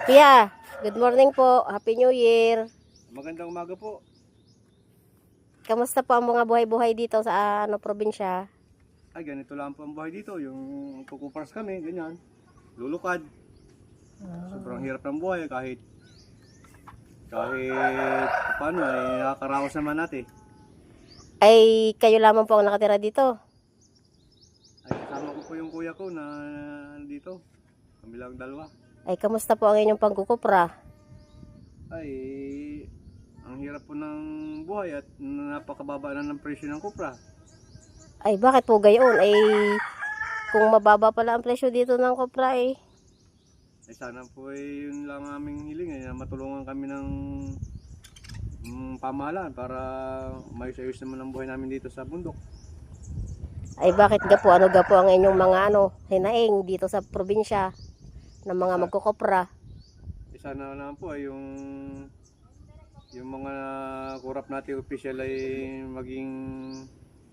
Kuya, good morning po. Happy New Year. Magandang umaga po. Kamusta po ang mga buhay-buhay dito sa probinsya? Ay, ganito lang po ang buhay dito. Yung kukupars kami, ganyan. Lulukad. Sobrang hirap ng buhay kahit paano ay nakakaraos naman natin. Ay, kayo lamang po ang nakatira dito. Ay, kasama ko po yung kuya ko na dito. Kami lang dalawa. Ay, kamusta po ang inyong pagkukupra? Ay, ang hirap po ng buhay at napakababa na ng presyo ng kupra. Ay, bakit po gayon? Ay, kung mababa pala ang presyo dito ng kupra eh. Ay, sana po yun lang aming hiling na matulungan kami ng pamahalaan para maayos-ayos naman ang buhay namin dito sa bundok. Ay, bakit gapo? Ano gapo ang inyong mga hinaing dito sa probinsya ng mga magkukupra? Eh, sana naman po ay yung mga kurap natin official ay maging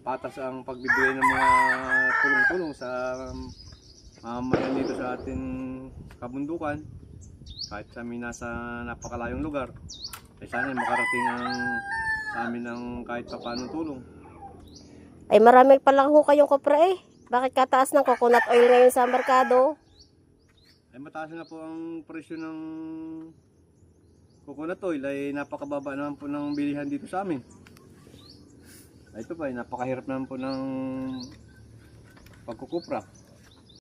patas ang pagbibigay ng mga tulong-tulong sa mamamayan dito sa ating kabundukan. Kahit sa amin nasa napakalayong lugar, ay sana makarating sa amin ng kahit paano tulong. Ay, marami pala ho kayong kupra eh. Bakit kataas ng coconut oil ngayon sa merkado? Ay mataas na po ang presyo ng coconut oil, ay napakababa naman po ng bilihan dito sa amin. Ay ito pa, ay napakahirap naman po ng pagkukupra.